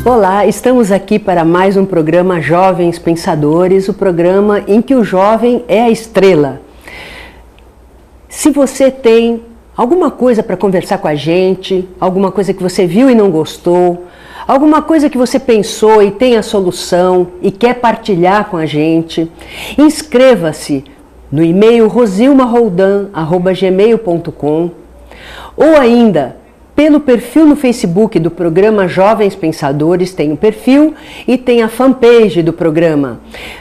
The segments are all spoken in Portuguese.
Olá, estamos aqui para mais um programa Jovens Pensadores, o programa em que o jovem é a estrela. Se você tem alguma coisa para conversar com a gente, alguma coisa que você viu e não gostou, alguma coisa que você pensou e tem a solução e quer partilhar com a gente, inscreva-se no e-mail rosilmaroldan@gmail.com ou ainda pelo perfil no Facebook do programa Jovens Pensadores. Tem o perfil e tem a fanpage do programa.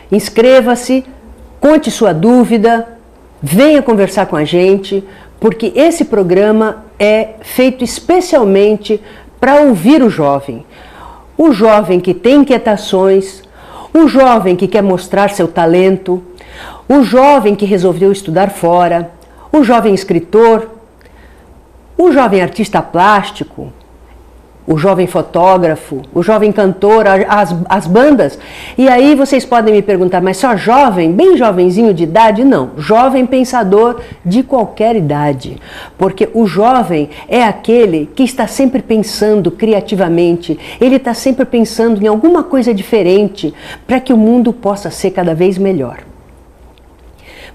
Inscreva-se, conte sua dúvida, venha conversar com a gente, porque esse programa é feito especialmente para ouvir o jovem que tem inquietações, o jovem que quer mostrar seu talento, o jovem que resolveu estudar fora, o jovem escritor, o jovem artista plástico, o jovem fotógrafo, o jovem cantor, as bandas. E aí vocês podem me perguntar, mas só jovem, bem jovenzinho de idade? Não, jovem pensador de qualquer idade. Porque o jovem é aquele que está sempre pensando criativamente, ele está sempre pensando em alguma coisa diferente para que o mundo possa ser cada vez melhor.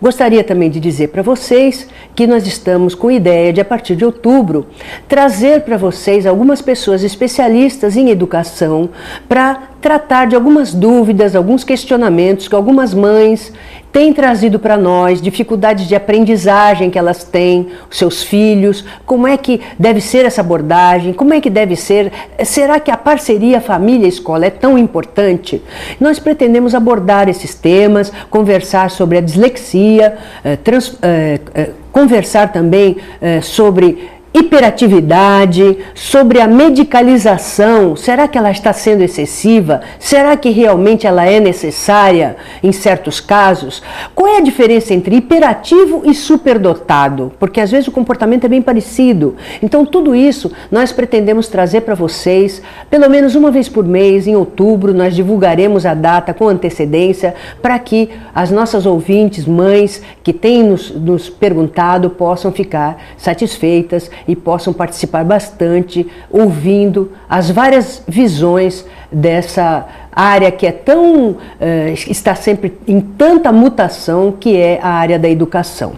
Gostaria também de dizer para vocês que nós estamos com ideia de, a partir de outubro, trazer para vocês algumas pessoas especialistas em educação para tratar de algumas dúvidas, alguns questionamentos que algumas mães têm trazido para nós, dificuldades de aprendizagem que elas têm, os seus filhos, como é que deve ser essa abordagem, como é que deve ser, será que a parceria família-escola é tão importante? Nós pretendemos abordar esses temas, conversar sobre a dislexia, conversar também sobre hiperatividade, sobre a medicalização. Será que ela está sendo excessiva? Será que realmente ela é necessária em certos casos? Qual é a diferença entre hiperativo e superdotado? Porque às vezes o comportamento é bem parecido. Então tudo isso nós pretendemos trazer para vocês, pelo menos uma vez por mês, em outubro. Nós divulgaremos a data com antecedência para que as nossas ouvintes, mães que têm nos perguntado, possam ficar satisfeitas e possam participar bastante, ouvindo as várias visões dessa área que é tão, está sempre em tanta mutação, que é a área da educação.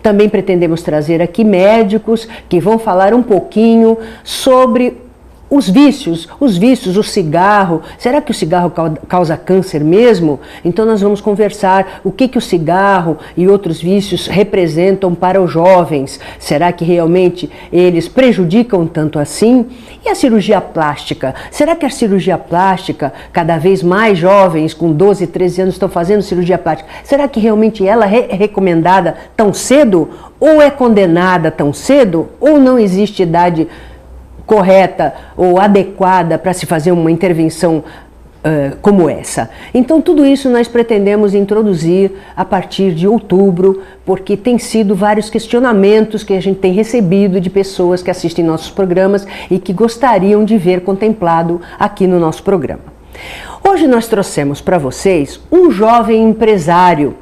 Também pretendemos trazer aqui médicos que vão falar um pouquinho sobre os vícios, o cigarro. Será que o cigarro causa câncer mesmo? Então nós vamos conversar o que o cigarro e outros vícios representam para os jovens. Será que realmente eles prejudicam tanto assim? E a cirurgia plástica? Será que a cirurgia plástica, cada vez mais jovens com 12, 13 anos estão fazendo cirurgia plástica, será que realmente ela é recomendada tão cedo? Ou é condenada tão cedo? Ou não existe idade correta ou adequada para se fazer uma intervenção como essa? Então tudo isso nós pretendemos introduzir a partir de outubro, porque tem sido vários questionamentos que a gente tem recebido de pessoas que assistem nossos programas e que gostariam de ver contemplado aqui no nosso programa. Hoje nós trouxemos para vocês um jovem empresário.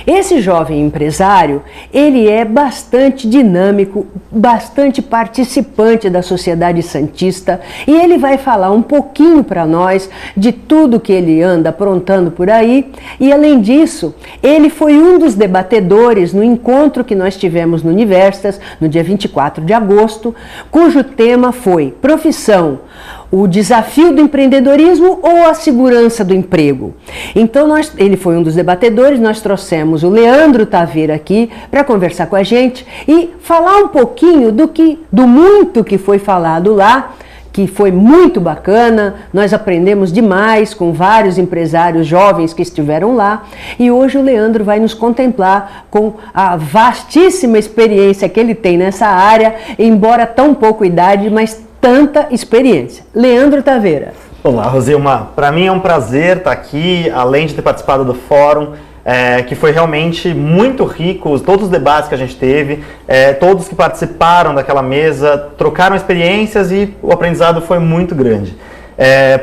Esse jovem empresário, ele é bastante dinâmico, bastante participante da sociedade santista, e ele vai falar um pouquinho para nós de tudo que ele anda aprontando por aí. E além disso, ele foi um dos debatedores no encontro que nós tivemos no Universitas, no dia 24 de agosto, cujo tema foi profissão, o desafio do empreendedorismo ou a segurança do emprego. Então ele foi um dos debatedores. Nós trouxemos o Leandro Taveira aqui para conversar com a gente e falar um pouquinho do muito que foi falado lá, que foi muito bacana. Nós aprendemos demais com vários empresários jovens que estiveram lá, e hoje o Leandro vai nos contemplar com a vastíssima experiência que ele tem nessa área, embora tão pouca idade, mas tanta experiência. Leandro Taveira. Olá, Rosilma. Para mim é um prazer estar aqui, além de ter participado do fórum, que foi realmente muito rico, todos os debates que a gente teve, todos que participaram daquela mesa trocaram experiências e o aprendizado foi muito grande.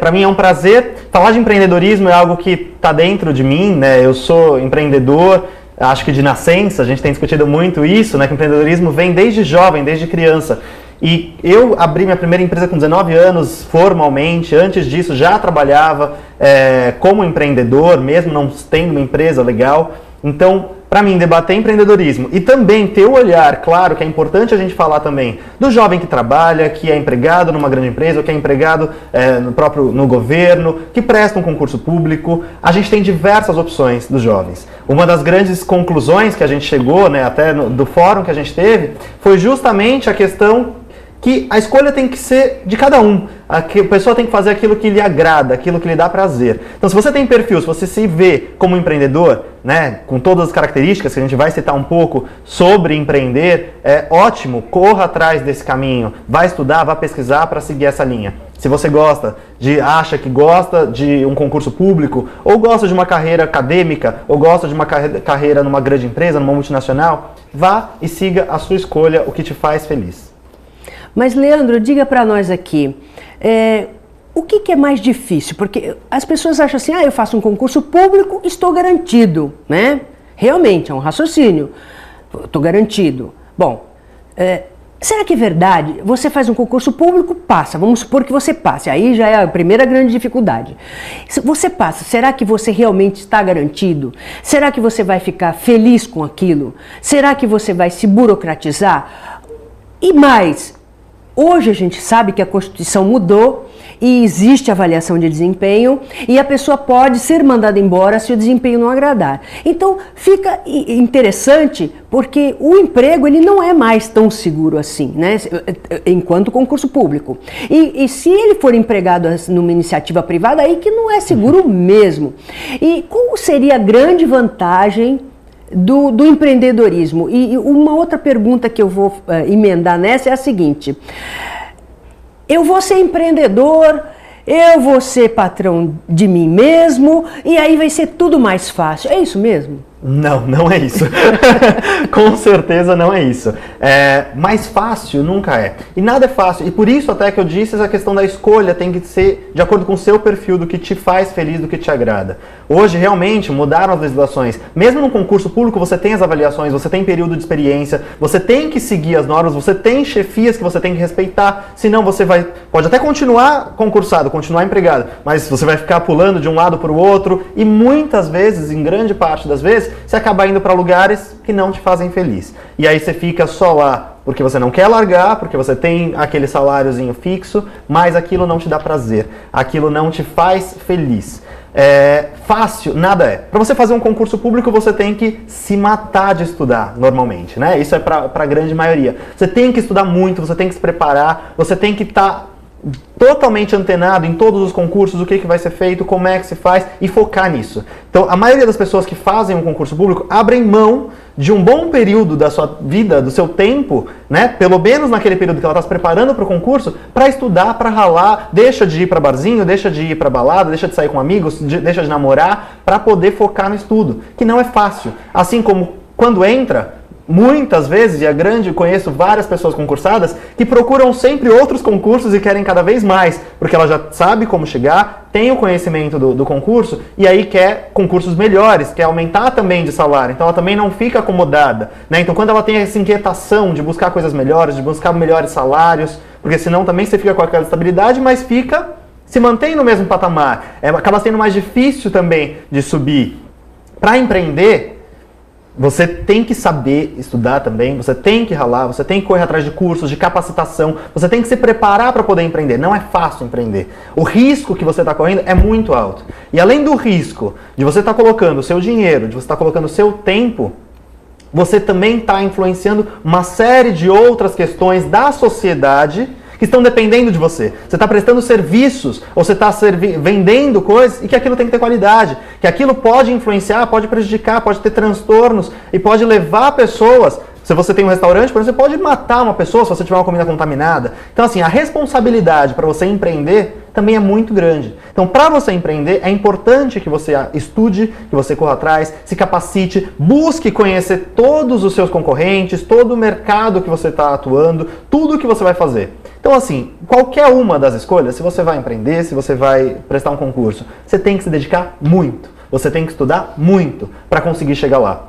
Para mim é um prazer. Falar de empreendedorismo é algo que está dentro de mim, né? Eu sou empreendedor, acho que de nascença, a gente tem discutido muito isso, né? Que o empreendedorismo vem desde jovem, desde criança. E eu abri minha primeira empresa com 19 anos, formalmente. Antes disso, já trabalhava como empreendedor, mesmo não tendo uma empresa legal. Então, para mim, debater empreendedorismo e também ter o olhar, claro que é importante a gente falar também do jovem que trabalha, que é empregado numa grande empresa, ou que é empregado no governo, que presta um concurso público. A gente tem diversas opções dos jovens. Uma das grandes conclusões que a gente chegou, até do fórum que a gente teve, foi justamente a questão que a escolha tem que ser de cada um. A pessoa tem que fazer aquilo que lhe agrada, aquilo que lhe dá prazer. Então, se você tem perfil, se você se vê como empreendedor, com todas as características que a gente vai citar um pouco sobre empreender, é ótimo, corra atrás desse caminho, vai estudar, vai pesquisar para seguir essa linha. Se você acha que gosta de um concurso público, ou gosta de uma carreira acadêmica, ou gosta de uma carreira numa grande empresa, numa multinacional, vá e siga a sua escolha, o que te faz feliz. Mas, Leandro, diga para nós aqui, o que é mais difícil? Porque as pessoas acham assim, eu faço um concurso público, estou garantido, né? Realmente, é um raciocínio, estou garantido. Bom, será que é verdade? Você faz um concurso público, passa, vamos supor que você passe, aí já é a primeira grande dificuldade. Se você passa, será que você realmente está garantido? Será que você vai ficar feliz com aquilo? Será que você vai se burocratizar? E mais, hoje a gente sabe que a Constituição mudou e existe avaliação de desempenho e a pessoa pode ser mandada embora se o desempenho não agradar. Então fica interessante porque o emprego ele não é mais tão seguro assim, enquanto concurso público. E se ele for empregado numa iniciativa privada, aí que não é seguro mesmo. E qual seria a grande vantagem do empreendedorismo? E uma outra pergunta que eu vou emendar nessa é a seguinte: eu vou ser empreendedor, eu vou ser patrão de mim mesmo, e aí vai ser tudo mais fácil. É isso mesmo? Não, não é isso. Com certeza não é isso. Mais fácil nunca é. E nada é fácil. E por isso até que eu disse, essa questão da escolha tem que ser de acordo com o seu perfil, do que te faz feliz, do que te agrada. Hoje, realmente, mudaram as legislações. Mesmo no concurso público, você tem as avaliações, você tem período de experiência, você tem que seguir as normas, você tem chefias que você tem que respeitar, senão você pode até continuar concursado, continuar empregado, mas você vai ficar pulando de um lado para o outro e muitas vezes, em grande parte das vezes, você acaba indo para lugares que não te fazem feliz. E aí você fica só lá porque você não quer largar, porque você tem aquele saláriozinho fixo, mas aquilo não te dá prazer, aquilo não te faz feliz. Fácil, nada é. Para você fazer um concurso público, você tem que se matar de estudar, normalmente, Isso é para a grande maioria. Você tem que estudar muito, você tem que se preparar, você tem que estar totalmente antenado em todos os concursos, o que vai ser feito, como é que se faz e focar nisso. Então, a maioria das pessoas que fazem um concurso público abrem mão de um bom período da sua vida, do seu tempo, pelo menos naquele período que ela está se preparando para o concurso, para estudar, para ralar, deixa de ir para barzinho, deixa de ir para balada, deixa de sair com amigos, deixa de namorar, para poder focar no estudo, que não é fácil. Assim como quando entra, muitas vezes, conheço várias pessoas concursadas que procuram sempre outros concursos e querem cada vez mais, porque ela já sabe como chegar, tem o conhecimento do concurso e aí quer concursos melhores, quer aumentar também de salário, então ela também não fica acomodada, Então quando ela tem essa inquietação de buscar coisas melhores, de buscar melhores salários, porque senão também você fica com aquela estabilidade, mas se mantém no mesmo patamar, acaba sendo mais difícil também de subir. Para empreender, você tem que saber estudar também, você tem que ralar, você tem que correr atrás de cursos, de capacitação, você tem que se preparar para poder empreender. Não é fácil empreender. O risco que você está correndo é muito alto. E além do risco de você estar colocando o seu dinheiro, de você estar colocando o seu tempo, você também está influenciando uma série de outras questões da sociedade que estão dependendo de você. Você está prestando serviços ou você está vendendo coisas e que aquilo tem que ter qualidade, que aquilo pode influenciar, pode prejudicar, pode ter transtornos e pode levar pessoas. Se você tem um restaurante, por exemplo, você pode matar uma pessoa se você tiver uma comida contaminada. Então, assim, a responsabilidade para você empreender também é muito grande. Então, para você empreender, é importante que você estude, que você corra atrás, se capacite, busque conhecer todos os seus concorrentes, todo o mercado que você está atuando, tudo que você vai fazer. Então, assim, qualquer uma das escolhas, se você vai empreender, se você vai prestar um concurso, você tem que se dedicar muito. Você tem que estudar muito para conseguir chegar lá.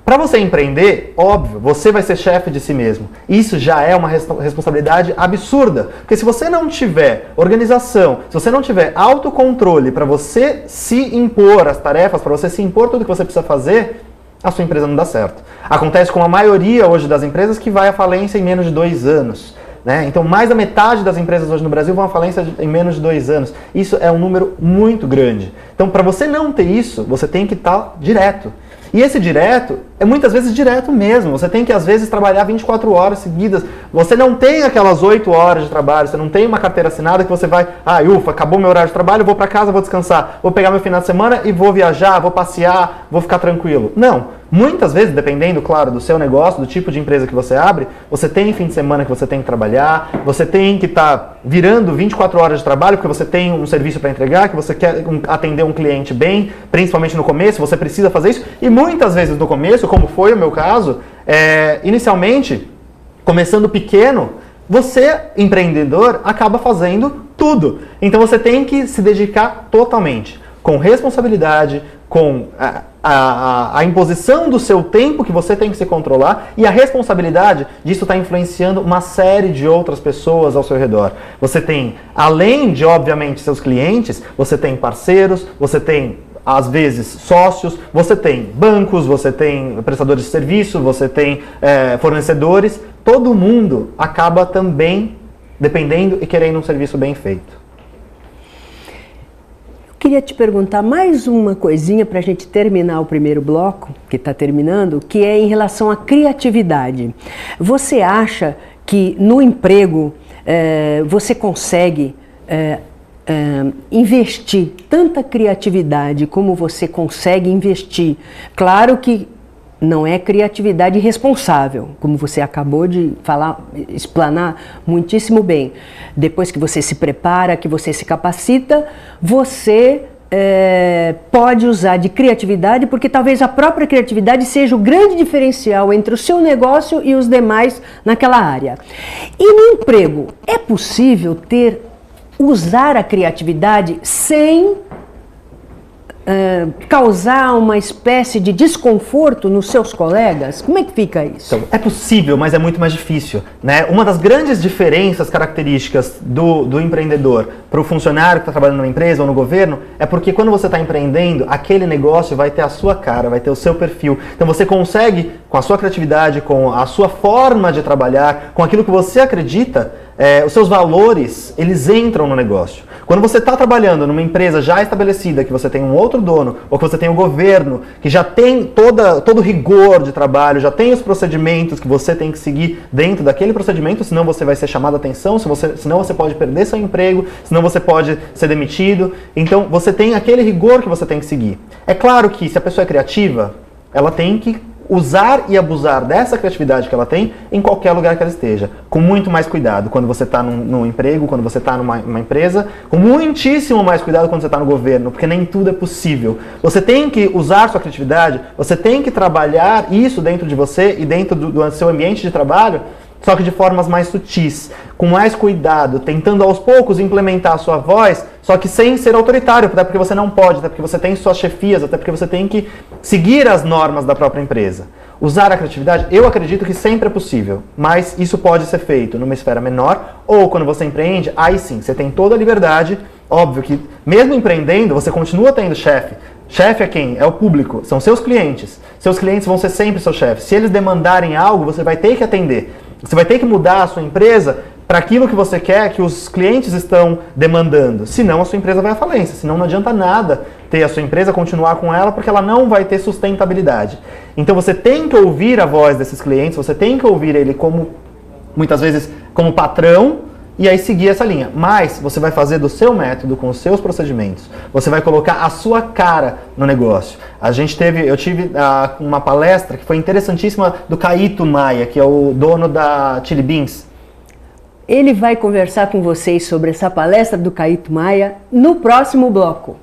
Para você empreender, óbvio, você vai ser chefe de si mesmo. Isso já é uma responsabilidade absurda. Porque se você não tiver organização, se você não tiver autocontrole para você se impor as tarefas, para você se impor tudo que você precisa fazer, a sua empresa não dá certo. Acontece com a maioria hoje das empresas que vai à falência em menos de 2 anos. Né? Então, mais da metade das empresas hoje no Brasil vão à falência em menos de 2 anos. Isso é um número muito grande. Então, para você não ter isso, você tem que estar direto. E esse direto é muitas vezes direto mesmo. Você tem que, às vezes, trabalhar 24 horas seguidas. Você não tem aquelas 8 horas de trabalho, você não tem uma carteira assinada que você vai, ufa, acabou meu horário de trabalho, vou para casa, vou descansar, vou pegar meu final de semana e vou viajar, vou passear, vou ficar tranquilo. Não. Muitas vezes, dependendo, claro, do seu negócio, do tipo de empresa que você abre, você tem fim de semana que você tem que trabalhar, você tem que estar virando 24 horas de trabalho porque você tem um serviço para entregar, que você quer atender um cliente bem, principalmente no começo, você precisa fazer isso. E muitas vezes no começo, como foi o meu caso, inicialmente, começando pequeno, você, empreendedor, acaba fazendo tudo. Então você tem que se dedicar totalmente, com responsabilidade, com a imposição do seu tempo que você tem que se controlar, e a responsabilidade disso está influenciando uma série de outras pessoas ao seu redor. Você tem, além de, obviamente, seus clientes, você tem parceiros, você tem, às vezes, sócios, você tem bancos, você tem prestadores de serviço, você tem fornecedores. Todo mundo acaba também dependendo e querendo um serviço bem feito. Queria te perguntar mais uma coisinha para a gente terminar o primeiro bloco, que está terminando, que é em relação à criatividade. Você acha que no emprego você consegue investir tanta criatividade como você consegue investir? Claro que não é criatividade responsável, como você acabou de falar, explanar muitíssimo bem. Depois que você se prepara, que você se capacita, você pode usar de criatividade, porque talvez a própria criatividade seja o grande diferencial entre o seu negócio e os demais naquela área. E no emprego, é possível usar a criatividade sem causar uma espécie de desconforto nos seus colegas? Como é que fica isso? Então, é possível, mas é muito mais difícil, né? Uma das grandes diferenças, características do empreendedor para o funcionário que está trabalhando numa empresa ou no governo é porque quando você está empreendendo, aquele negócio vai ter a sua cara, vai ter o seu perfil. Então você consegue, com a sua criatividade, com a sua forma de trabalhar, com aquilo que você acredita, os seus valores, eles entram no negócio. Quando você está trabalhando numa empresa já estabelecida, que você tem um outro dono, ou que você tem um governo que já tem todo o rigor de trabalho, já tem os procedimentos que você tem que seguir dentro daquele procedimento, senão você vai ser chamado a atenção, senão você pode perder seu emprego, senão você pode ser demitido. Então você tem aquele rigor que você tem que seguir. É claro que se a pessoa é criativa, ela tem que usar e abusar dessa criatividade que ela tem em qualquer lugar que ela esteja, com muito mais cuidado quando você está num emprego, quando você está numa empresa, com muitíssimo mais cuidado quando você está no governo, porque nem tudo é possível. Você tem que usar sua criatividade, você tem que trabalhar isso dentro de você e dentro do seu ambiente de trabalho, só que de formas mais sutis, com mais cuidado, tentando aos poucos implementar a sua voz, só que sem ser autoritário, até porque você não pode, até porque você tem suas chefias, até porque você tem que seguir as normas da própria empresa. Usar a criatividade, eu acredito que sempre é possível, mas isso pode ser feito numa esfera menor, ou quando você empreende, aí sim, você tem toda a liberdade. Óbvio que mesmo empreendendo, você continua tendo chefe. Chefe é quem? É o público, são seus clientes. Seus clientes vão ser sempre seus chefes. Se eles demandarem algo, você vai ter que atender. Você vai ter que mudar a sua empresa para aquilo que você quer, que os clientes estão demandando. Senão a sua empresa vai à falência. Senão não adianta nada ter a sua empresa, continuar com ela, porque ela não vai ter sustentabilidade. Então você tem que ouvir a voz desses clientes, você tem que ouvir ele como, muitas vezes, como patrão, e aí seguir essa linha. Mas você vai fazer do seu método, com os seus procedimentos. Você vai colocar a sua cara no negócio. Eu tive uma palestra que foi interessantíssima do Caíto Maia, que é o dono da Chili Beans. Ele vai conversar com vocês sobre essa palestra do Caíto Maia no próximo bloco.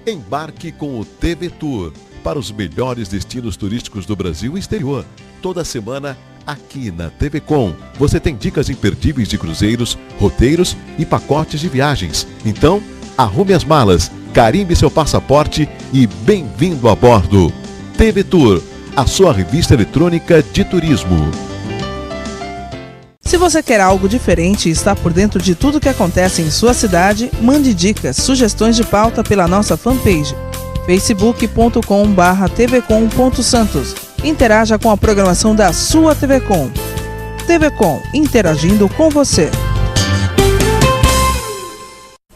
Embarque com o TV Tour para os melhores destinos turísticos do Brasil e exterior. Toda semana, aqui na TV Com, você tem dicas imperdíveis de cruzeiros, roteiros e pacotes de viagens. Então, arrume as malas, carimbe seu passaporte e bem-vindo a bordo. TV Tour, a sua revista eletrônica de turismo. Se você quer algo diferente e está por dentro de tudo que acontece em sua cidade, mande dicas, sugestões de pauta pela nossa fanpage facebook.com/tvcom.santos. Interaja com a programação da sua TV Com. TV Com, interagindo com você.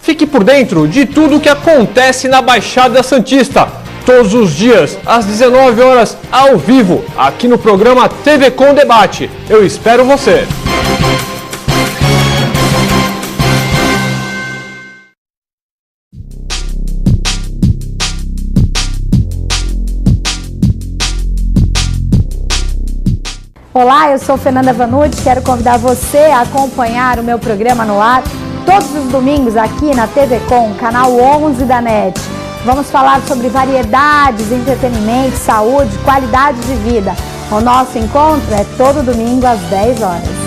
Fique por dentro de tudo o que acontece na Baixada Santista. Todos os dias, às 19 horas, ao vivo, aqui no programa TV Com Debate. Eu espero você! Olá, eu sou Fernanda Vanucci, quero convidar você a acompanhar o meu programa no ar todos os domingos aqui na TV Com, canal 11 da NET. Vamos falar sobre variedades, entretenimento, saúde, qualidade de vida. O nosso encontro é todo domingo às 10 horas.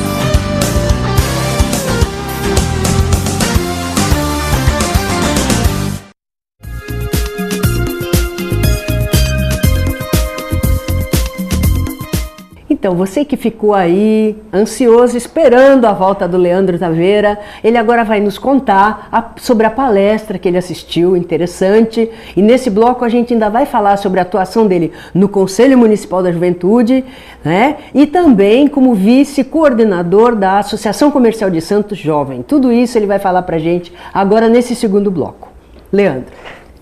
Então, você que ficou aí ansioso, esperando a volta do Leandro Taveira, ele agora vai nos contar sobre a palestra que ele assistiu, interessante. E nesse bloco a gente ainda vai falar sobre a atuação dele no Conselho Municipal da Juventude, né? E também como vice-coordenador da Associação Comercial de Santos Jovem. Tudo isso ele vai falar pra gente agora nesse segundo bloco. Leandro.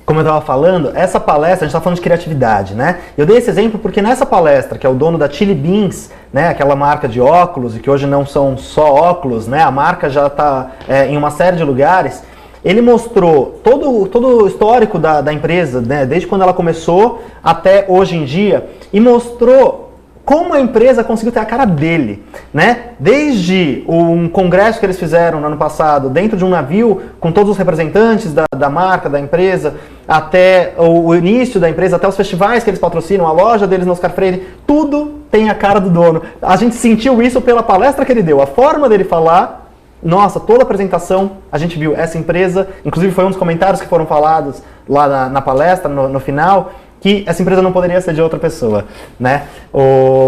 Como eu estava falando, essa palestra, a gente está falando de criatividade, né? Eu dei esse exemplo porque nessa palestra, que é o dono da Chili Beans, né, aquela marca de óculos, e que hoje não são só óculos, né, a marca já está em uma série de lugares, ele mostrou todo o histórico da empresa, né, desde quando ela começou até hoje em dia, e mostrou como a empresa conseguiu ter a cara dele, né? Desde um congresso que eles fizeram no ano passado, dentro de um navio, com todos os representantes da marca, da empresa, até o início da empresa, até os festivais que eles patrocinam, a loja deles no Oscar Freire, tudo tem a cara do dono. A gente sentiu isso pela palestra que ele deu, a forma dele falar. Nossa, toda a apresentação, a gente viu essa empresa, inclusive foi um dos comentários que foram falados lá na palestra, no final, que essa empresa não poderia ser de outra pessoa, né?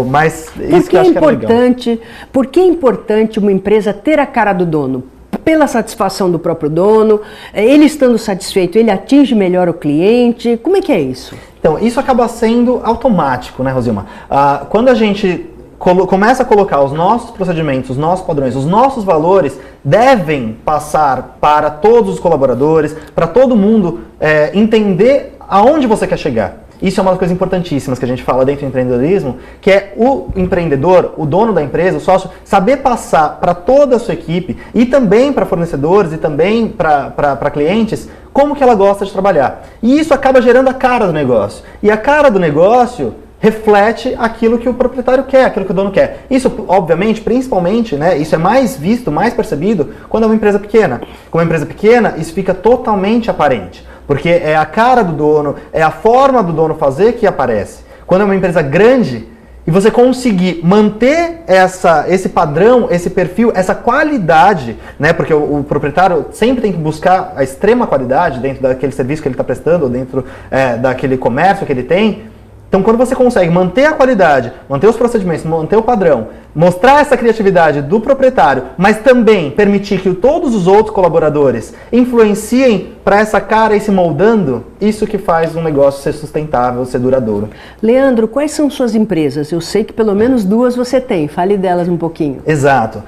Mas isso que eu acho que é legal. Por que é importante uma empresa ter a cara do dono? Pela satisfação do próprio dono, ele estando satisfeito, ele atinge melhor o cliente, como é que é isso? Então, isso acaba sendo automático, né, Rosilma? Quando a gente começa a colocar os nossos procedimentos, os nossos padrões, os nossos valores devem passar para todos os colaboradores, para todo mundo entender aonde você quer chegar. Isso é uma das coisas importantíssimas que a gente fala dentro do empreendedorismo, que é o empreendedor, o dono da empresa, o sócio, saber passar para toda a sua equipe e também para fornecedores e também para clientes como que ela gosta de trabalhar. E isso acaba gerando a cara do negócio. E a cara do negócio reflete aquilo que o proprietário quer, aquilo que o dono quer. Isso, obviamente, principalmente, né, isso é mais visto, mais percebido quando é uma empresa pequena. Com uma empresa pequena, isso fica totalmente aparente, porque é a cara do dono, é a forma do dono fazer que aparece. Quando é uma empresa grande e você conseguir manter esse padrão, esse perfil, essa qualidade, né, porque o proprietário sempre tem que buscar a extrema qualidade dentro daquele serviço que ele está prestando, ou dentro daquele comércio que ele tem. Então, quando você consegue manter a qualidade, manter os procedimentos, manter o padrão, mostrar essa criatividade do proprietário, mas também permitir que todos os outros colaboradores influenciem para essa cara ir se moldando, isso que faz um negócio ser sustentável, ser duradouro. Leandro, quais são suas empresas? Eu sei que pelo menos duas você tem, fale delas um pouquinho. Exato.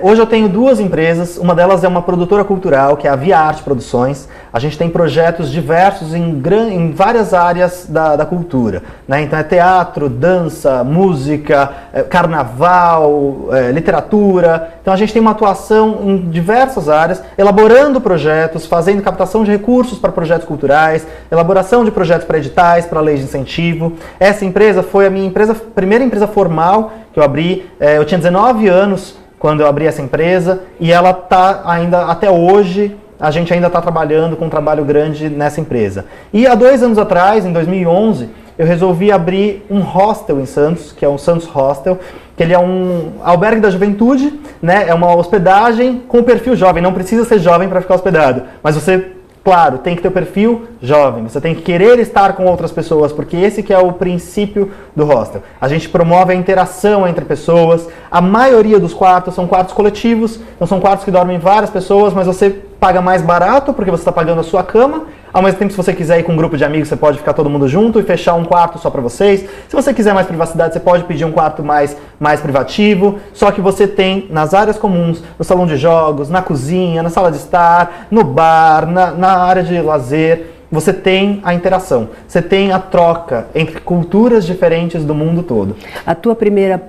Hoje eu tenho duas empresas, uma delas é uma produtora cultural, que é a Via Arte Produções. A gente tem projetos diversos em várias áreas da cultura, né? Então é teatro, dança, música, carnaval, literatura. Então a gente tem uma atuação em diversas áreas, elaborando projetos, fazendo captação de recursos para projetos culturais, elaboração de projetos para editais, para leis de incentivo. Essa empresa foi a minha primeira empresa formal que eu abri. Eu tinha 19 anos quando eu abri essa empresa e ela está ainda até hoje a gente ainda está trabalhando com um trabalho grande nessa empresa. E há 2 anos atrás, em 2011, eu resolvi abrir um hostel em Santos, que é o Santos Hostel, que ele é um albergue da juventude, né? É uma hospedagem com perfil jovem, não precisa ser jovem para ficar hospedado, mas você, claro, tem que ter o perfil jovem, você tem que querer estar com outras pessoas, porque esse que é o princípio do hostel. A gente promove a interação entre pessoas, a maioria dos quartos são quartos coletivos, então são quartos que dormem várias pessoas, mas você paga mais barato porque você está pagando a sua cama. Ao mesmo tempo, se você quiser ir com um grupo de amigos, você pode ficar todo mundo junto e fechar um quarto só para vocês. Se você quiser mais privacidade, você pode pedir um quarto mais privativo. Só que você tem nas áreas comuns, no salão de jogos, na cozinha, na sala de estar, no bar, na área de lazer, você tem a interação, você tem a troca entre culturas diferentes do mundo todo. A tua primeira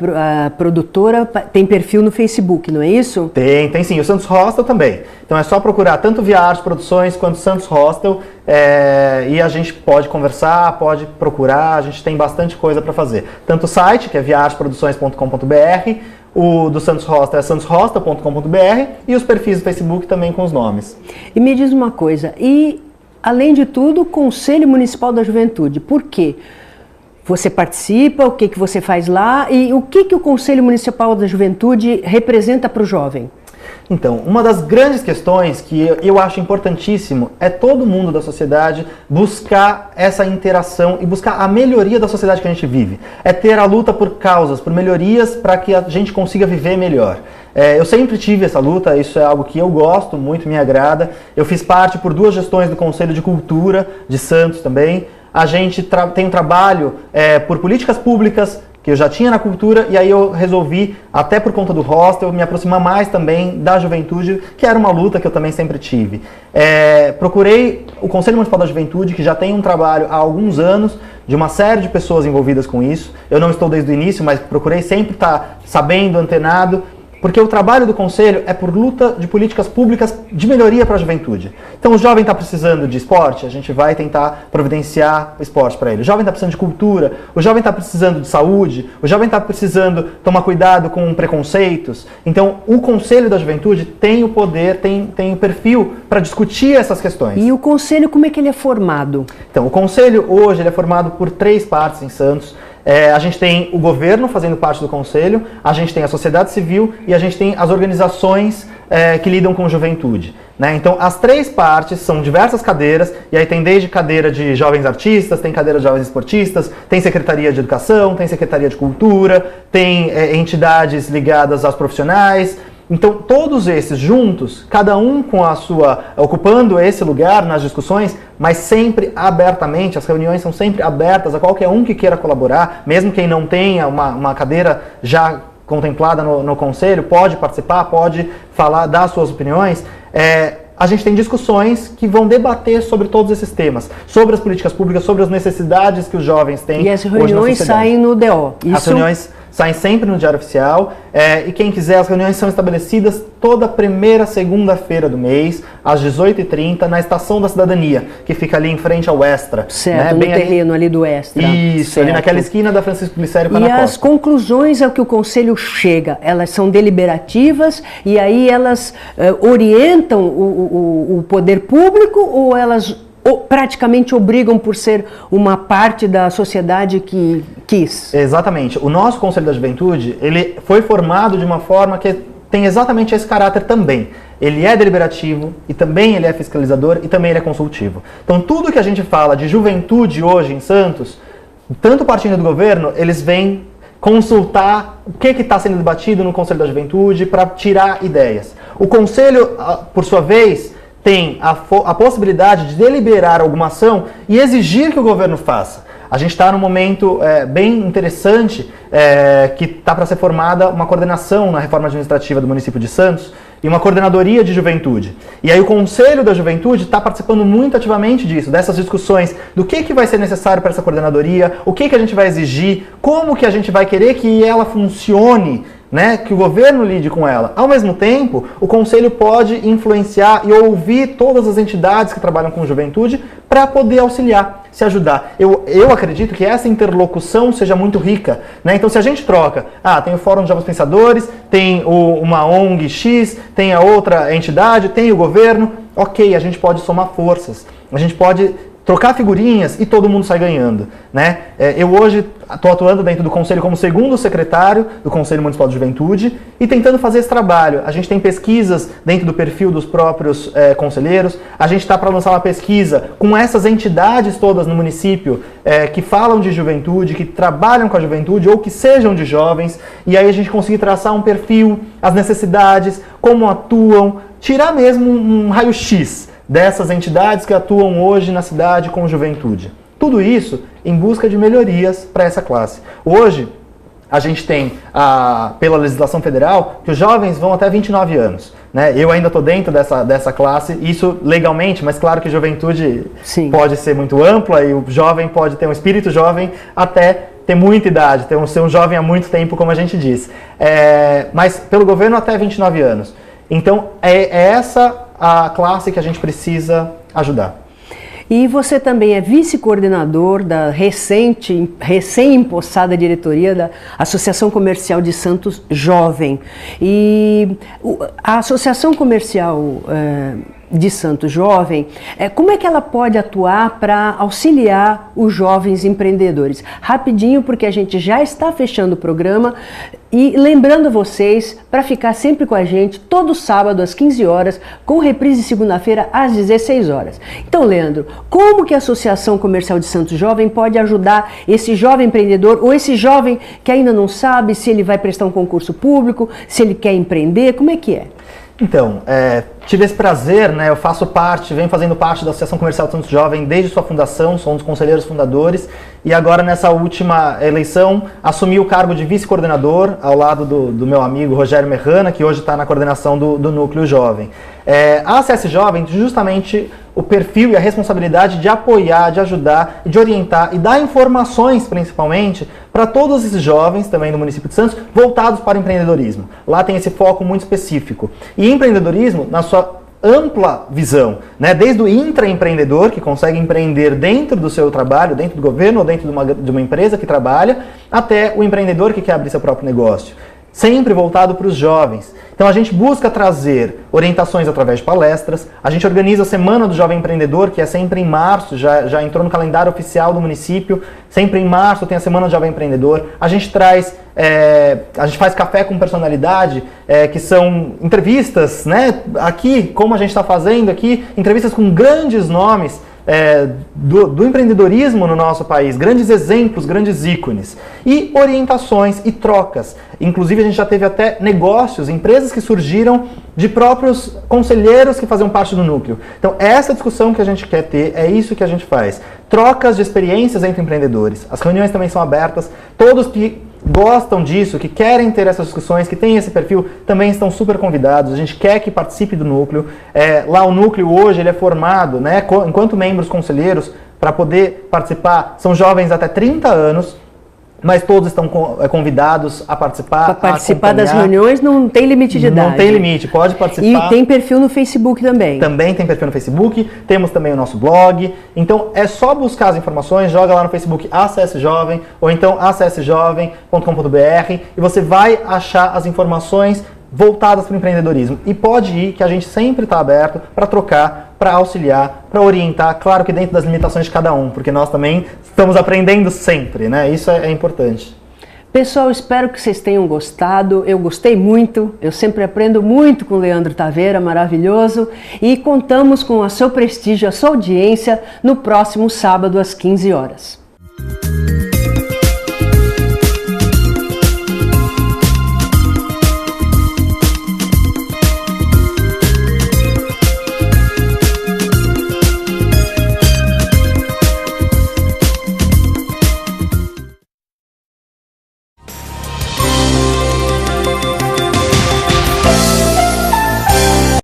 produtora tem perfil no Facebook, não é isso? Tem sim. O Santos Hostel também. Então é só procurar tanto Via Arte Produções quanto Santos Hostel e a gente pode conversar, pode procurar, a gente tem bastante coisa para fazer. Tanto o site, que é viaarteproduções.com.br, o do Santos Hostel é santoshostel.com.br e os perfis do Facebook também com os nomes. E me diz uma coisa, além de tudo, o Conselho Municipal da Juventude. Por quê? Você participa, o que você faz lá e o que o Conselho Municipal da Juventude representa para o jovem? Então, uma das grandes questões que eu acho importantíssimo é todo mundo da sociedade buscar essa interação e buscar a melhoria da sociedade que a gente vive. É ter a luta por causas, por melhorias para que a gente consiga viver melhor. Eu sempre tive essa luta, isso é algo que eu gosto muito, me agrada. Eu fiz parte por 2 gestões do Conselho de Cultura de Santos também. A gente tem um trabalho por políticas públicas que eu já tinha na cultura, e aí eu resolvi, até por conta do hostel, me aproximar mais também da juventude, que era uma luta que eu também sempre tive. Procurei o Conselho Municipal da Juventude, que já tem um trabalho há alguns anos, de uma série de pessoas envolvidas com isso. Eu não estou desde o início, mas procurei sempre estar sabendo, antenado, porque o trabalho do Conselho é por luta de políticas públicas de melhoria para a juventude. Então o jovem está precisando de esporte, a gente vai tentar providenciar esporte para ele. O jovem está precisando de cultura, o jovem está precisando de saúde, o jovem está precisando tomar cuidado com preconceitos. Então o Conselho da Juventude tem o poder, tem o perfil para discutir essas questões. E o Conselho, como é que ele é formado? Então o Conselho hoje ele é formado por 3 partes em Santos. A gente tem o governo fazendo parte do conselho, a gente tem a sociedade civil e a gente tem as organizações que lidam com juventude. Né? Então, as 3 partes são diversas cadeiras, e aí tem desde cadeira de jovens artistas, tem cadeira de jovens esportistas, tem secretaria de educação, tem secretaria de cultura, tem entidades ligadas aos profissionais. Então, todos esses juntos, cada um com a sua, ocupando esse lugar nas discussões, mas sempre abertamente, as reuniões são sempre abertas a qualquer um que queira colaborar, mesmo quem não tenha uma cadeira já contemplada no conselho, pode participar, pode falar, dar suas opiniões. A gente tem discussões que vão debater sobre todos esses temas, sobre as políticas públicas, sobre as necessidades que os jovens têm. E as reuniões saem no DO. As reuniões saem sempre no Diário Oficial, e quem quiser, as reuniões são estabelecidas toda primeira segunda-feira do mês, às 18h30, na Estação da Cidadania, que fica ali em frente ao Extra. Certo, né? no terreno ali do Extra. Isso, certo. Ali naquela esquina da Francisco Glicério com a E Ana as Costa. conclusões ao que o Conselho chega, elas são deliberativas e aí elas orientam o poder público ou elas praticamente obrigam por ser uma parte da sociedade que quis? Exatamente. O nosso Conselho da Juventude, ele foi formado de uma forma que tem exatamente esse caráter também. Ele é deliberativo e também ele é fiscalizador e também ele é consultivo. Então tudo que a gente fala de juventude hoje em Santos, tanto partindo do governo, eles vêm consultar o que está sendo debatido no Conselho da Juventude para tirar ideias. O Conselho, por sua vez, tem a possibilidade de deliberar alguma ação e exigir que o governo faça. A gente está num momento bem interessante, que está para ser formada uma coordenação na reforma administrativa do município de Santos e uma coordenadoria de juventude. E aí o Conselho da Juventude está participando muito ativamente disso, dessas discussões do que vai ser necessário para essa coordenadoria, o que a gente vai exigir, como que a gente vai querer que ela funcione, né, que o governo lide com ela. Ao mesmo tempo, o Conselho pode influenciar e ouvir todas as entidades que trabalham com juventude para poder auxiliar, se ajudar. Eu acredito que essa interlocução seja muito rica. Né? Então, se a gente troca, tem o Fórum de Jovens Pensadores, tem uma ONG X, tem a outra entidade, tem o governo, ok, a gente pode somar forças, a gente pode trocar figurinhas e todo mundo sai ganhando, né? Eu hoje estou atuando dentro do Conselho como segundo secretário do Conselho Municipal de Juventude e tentando fazer esse trabalho. A gente tem pesquisas dentro do perfil dos próprios conselheiros, a gente está para lançar uma pesquisa com essas entidades todas no município que falam de juventude, que trabalham com a juventude ou que sejam de jovens, e aí a gente conseguir traçar um perfil, as necessidades, como atuam, tirar mesmo um raio-x dessas entidades que atuam hoje na cidade com juventude. Tudo isso em busca de melhorias para essa classe. Hoje, a gente tem, pela legislação federal, que os jovens vão até 29 anos. Né? Eu ainda estou dentro dessa classe, isso legalmente, mas claro que juventude pode ser muito ampla e o jovem pode ter um espírito jovem até ter muita idade, ser um jovem há muito tempo, como a gente diz. Mas pelo governo até 29 anos. Então, é essa a classe que a gente precisa ajudar. E você também é vice-coordenador da recém-empossada diretoria da Associação Comercial de Santos Jovem. E a Associação Comercial de Santos Jovem, como é que ela pode atuar para auxiliar os jovens empreendedores? Rapidinho, porque a gente já está fechando o programa, e lembrando vocês para ficar sempre com a gente todo sábado às 15 horas, com reprise segunda-feira às 16 horas. Então, Leandro, como que a Associação Comercial de Santos Jovem pode ajudar esse jovem empreendedor ou esse jovem que ainda não sabe se ele vai prestar um concurso público, se ele quer empreender, como é que é? Então, tive esse prazer, né? Eu venho fazendo parte da Associação Comercial de Santos Jovem desde sua fundação, sou um dos conselheiros fundadores, e agora nessa última eleição assumi o cargo de vice-coordenador ao lado do meu amigo Rogério Merrana, que hoje está na coordenação do Núcleo Jovem. A ACS Jovem tem justamente o perfil e a responsabilidade de apoiar, de ajudar, de orientar e dar informações, principalmente, para todos esses jovens também do município de Santos, voltados para o empreendedorismo. Lá tem esse foco muito específico. E empreendedorismo, na sua ampla visão, né? Desde o intraempreendedor, que consegue empreender dentro do seu trabalho, dentro do governo ou dentro de uma empresa que trabalha, até o empreendedor que quer abrir seu próprio negócio. Sempre voltado para os jovens. Então a gente busca trazer orientações através de palestras, a gente organiza a Semana do Jovem Empreendedor, que é sempre em março, já entrou no calendário oficial do município, sempre em março tem a Semana do Jovem Empreendedor, a gente faz café com personalidade, que são entrevistas, né, aqui, como a gente está fazendo aqui, entrevistas com grandes nomes, do empreendedorismo no nosso país, grandes exemplos, grandes ícones, e orientações e trocas. Inclusive a gente já teve até negócios, empresas que surgiram de próprios conselheiros que faziam parte do núcleo. Então essa discussão que a gente quer ter, é isso que a gente faz. Trocas de experiências entre empreendedores. As reuniões também são abertas, todos que gostam disso, que querem ter essas discussões, que têm esse perfil, também estão super convidados. A gente quer que participe do núcleo. Lá o núcleo hoje ele é formado, né, enquanto membros conselheiros, para poder participar, são jovens até 30 anos, mas todos estão convidados a participar. Para participar das reuniões não tem limite de idade. Não tem limite, pode participar. E tem perfil no Facebook também. Também tem perfil no Facebook, temos também o nosso blog. Então é só buscar as informações, joga lá no Facebook ACS Jovem ou então acsjovem.com.br e você vai achar as informações voltadas para o empreendedorismo. E pode ir, que a gente sempre está aberto para trocar, para auxiliar, para orientar, claro que dentro das limitações de cada um, porque nós também estamos aprendendo sempre, né? Isso é importante. Pessoal, espero que vocês tenham gostado. Eu gostei muito, eu sempre aprendo muito com o Leandro Taveira, maravilhoso, e contamos com o seu prestígio, a sua audiência no próximo sábado às 15 horas.